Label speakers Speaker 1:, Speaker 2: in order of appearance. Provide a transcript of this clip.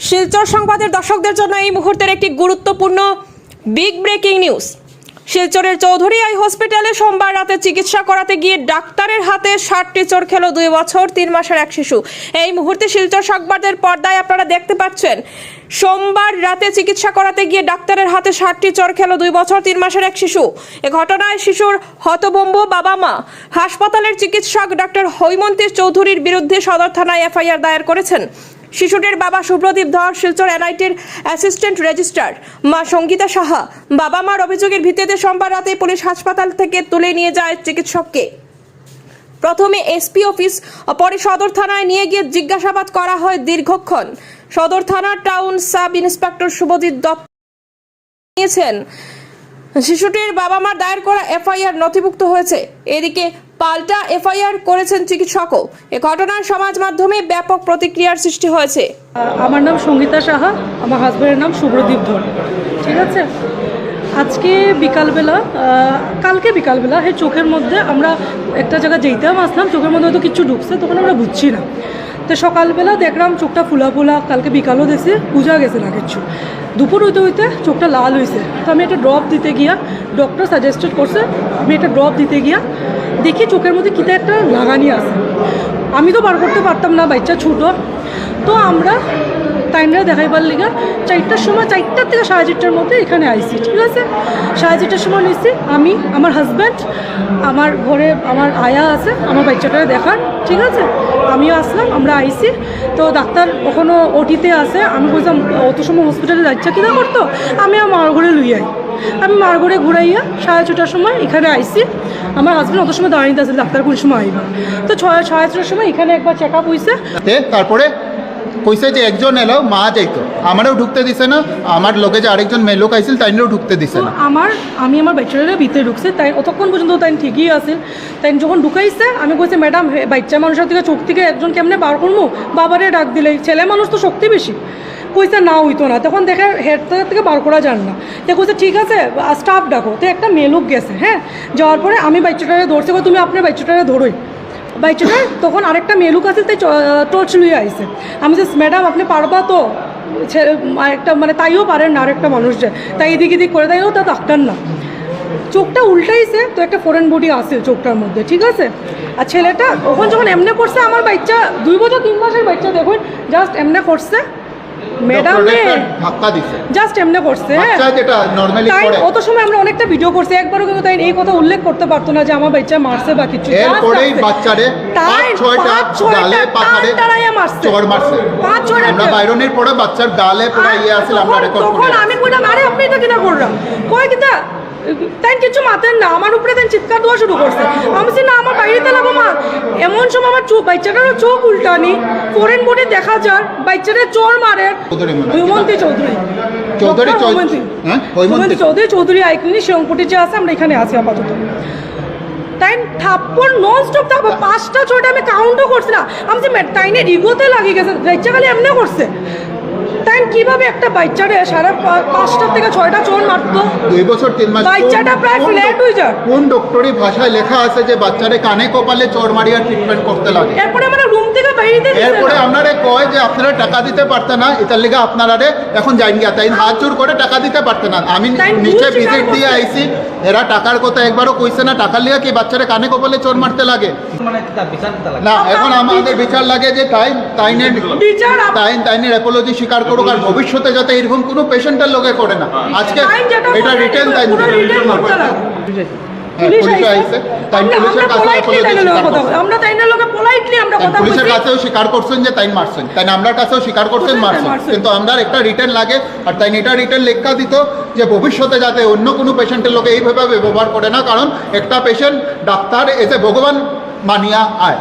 Speaker 1: শিলচর সংবাদের দর্শকদের জন্য এই মুহূর্তের একটি গুরুত্বপূর্ণ বিগ ব্রেকিং নিউজ। শিলচরের চৌধুরী আই হসপিটালে সোমবার রাতে চিকিৎসা করাতে গিয়ে ডাক্তারের হাতে 60টি চোর খেল 2 বছর 3 মাসের এক শিশু। এই মুহূর্তে শিলচর সংবাদের পর্দায় আপনারা দেখতে পাচ্ছেন, সোমবার রাতে চিকিৎসা করাতে গিয়ে ডাক্তারের হাতে 60টি চোর খেল 2 বছর 3 মাসের এক শিশু। এ ঘটনায় শিশুর হতভম্ব বাবা মা। হাসপাতালের চিকিৎসক ডক্টর হৈমন্তী চৌধুরীর বিরুদ্ধে সদর থানায় এফআইআর দায়ের করেছেন। শিশুটির বাবা শুভ্রদীপ ধর শিলচর এনআইটির অ্যাসিস্ট্যান্ট রেজিস্ট্রার, মা সঙ্গীতা সাহা। বাবা মার অভিযোগের ভিত্তিতে সোমবার রাতে পুলিশ হাসপাতাল থেকে তুলে নিয়ে যায় চিকিৎসককে। প্রথমে এসপি অফিস, পরে সদর থানায় নিয়ে গিয়ে জিজ্ঞাসাবাদ করা হয় দীর্ঘক্ষণ। সদর থানার town sub inspector Shubhajit Dutta নিয়েছেন শিশুটির বাবা মার দায়ের করা এফআইআর নথিভুক্ত হয়েছে। এদিকে পাল্টা এফআইআর করেছেন চিকিৎসকও। এ ঘটনার সমাজ মাধ্যমে ব্যাপক প্রতিক্রিয়ার সৃষ্টি হয়েছে।
Speaker 2: আমার নাম সঙ্গীতা সাহা, আমার হাজব্যান্ডের নাম শুভ্রদীপ ধর। ঠিক আছে, আজকে বিকালবেলা, কালকে বিকালবেলা চোখের মধ্যে আমরা একটা জায়গায় যেইতাম আসলাম, চোখের মধ্যে হয়তো কিছু ঢুকছে, তখন আমরা বুঝছি না। তো সকালবেলা দেখলাম চোখটা ফুলা ফুলা, কালকে বিকালও দেখছি বোঝা গেছে না কিছু। দুপুর হইতে হইতে চোখটা লাল হয়েছে। তো আমি একটা ড্রপ দিতে গিয়া, ডক্টর সাজেস্টেড করছে, আমি একটা ড্রপ দিতে গিয়া দেখি চোখের মধ্যে কিতা একটা লাগানি আছে। আমি তো বার করতে পারতাম না, বাচ্চা ছোটো। তো আমরা টাইমটা দেখাইবার লিগা 4টার সময়, 4টার থেকে 4:30টার মধ্যে এখানে আইসি। ঠিক আছে, 4:30টার সময় নিয়েছি আমি, আমার হাজব্যান্ড, আমার ঘরে আমার আয়া আছে আমার বাচ্চাটা দেখার। ঠিক আছে, আমিও আসলাম, আমরা আইসি। তো ডাক্তার ওখানে ওটিতে আছে। আমি বলছিলাম অত সময় হসপিটালে যাচ্ছে কিনা করতো, আমি আমার ঘরে লুই আই। আমি মার ঘরে ঘুরাইয়া 6:30টার সময় এখানে আইসি। আমার হাজব্যান্ড অত সময় দাঁড়িয়ে আছে ডাক্তার কোন সময় আইবা। তো 6:30টার সময় এখানে একবার চেক আপ হয়েছে।
Speaker 3: তারপরে কইছে যে একজন এলো মা যাইতো, আমারও ঢুকতে দিছে না, আমার লোকে যে আরেকজন মেয়ে লোক আইছিল তাইনেও ঢুকতে দিছে না।
Speaker 2: আমি আমার বাচ্চারা ভিতরে ঢুকছে, তাই অতক্ষণ পর্যন্ত তাই ঠিকই আছে। তাই যখন ঢুকাইছে আমি কইছি ম্যাডাম, বাচ্চা মানুষের থেকে চোখ থেকে একজন কেমনে বার করবো, বাবারে ডাক দিলে, ছেলে মানুষ তো শক্তি বেশি। কইছে না হইতো না, তখন দেখে হেড থেকে বার করা যান না। তো কইছে ঠিক আছে স্টাফ ডাকো। তো একটা মেয়ে লোক গেছে। হ্যাঁ, যাওয়ার পরে আমি বাচ্চাটারে ধরছি, তুমি আপনার বাচ্চাটারে ধরোই। বাচ্চাটা তখন আরেকটা মেলুক আছে, তাই টর্চ লুয়ে আইসে। আমি যে ম্যাডাম আপনি পারবা তো, আরেকটা মানে তাইও পারেন না, আরেকটা মানুষ যায় তাই এদিক এদিক করে, তাইও তা ডাক্তার না। চোখটা উল্টাইছে, তো একটা ফরেন বডি আছে চোখটার মধ্যে। ঠিক আছে, আর ছেলেটা ওখান যখন এমনে করছে, আমার বাচ্চা 2 বছর 3 মাসের বাচ্চা, দেখুন জাস্ট এমনে করছে ম্যাডাম, জাস্ট এমনে করছে। তাই অত সময় আমরা অনেকটা ভিডিও করছি, একবারও কিন্তু তাই এই কথা উল্লেখ করতে পারতো না যে আমার বাচ্চা মারছে বা কিছু। তখন আমি কইলাম আরে আপনি এটা কিনা করলাম, কয় কিনা তাই কিছু মাতেন না, আমার উপরে তাই চিৎকার দেওয়া শুরু করছে। আমি না আমার বাইরেতে লাগবো মা। এমন সময় আমার বাচ্চাটারও চোখ উল্টানি, ফরেন বোর্ডে দেখা যার বাচ্চাটা চোর মারে। হৈমন্তী চৌধুরী আইক্লিনিক শিরংপুটি যে আছে, আমরা এখানে আছি আপাতত। তাই থাপ্পড় নন স্টপ, তারপর 5টা 6টা আমি কাউন্টও করছি না। আমি যে তাইনের ইগোতে লাগিয়ে গেছে, বাচ্চা খালি এমনি করছে। তাই কিভাবে একটা বাচ্চারে 5টা থেকে 6টা চোর মারতো?
Speaker 3: 2 বছর 3 মাস
Speaker 2: বাচ্চাটা প্রায় ফ্ল্যাট হয়ে যায়।
Speaker 3: কোন ডক্টরি ভাষায় লেখা আছে যে বাচ্চারে কানে কপালে চোর মারিয়া ট্রিটমেন্ট করতে লাগে?
Speaker 2: এরপরে আমরা রুম থেকে বাইরে দিতে,
Speaker 3: এরপরে আপনারে কয় যে আপনারা টাকা দিতে পারতে না, এটার লেগে আপনারা এখন যাইন গিয়া। তাই হাত জোর করে টাকা দিতে পারতে না। আমি নিচে ভিজিট দিয়ে আইছি, এরা টাকার কথা একবারও কইছে না। টাকার লেগে কি বাচ্চারে কানে কপালে চোর মারতে লাগে না? এখন আমাদের বিচার লাগে যে তাইনের অ্যাপোলজি স্বীকার করুক, আর ভবিষ্যতে যাতে এরকম কোনো পেশেন্টের লোকে করে না। আজকে এটা রিটেন তাই পুলিশের কাছেও স্বীকার করছেন যে তাই মারছেন, তাই আমরা কাছেও স্বীকার করছেন মারছেন, কিন্তু আমরা একটা রিটেন লাগে। আর তাই এটা রিটেন লেখা দিত যে ভবিষ্যতে যাতে অন্য কোনো পেশেন্টের লোকে এইভাবে ব্যবহার করে না, কারণ একটা পেশেন্ট ডাক্তার এসে ভগবান মানিয়া আয়।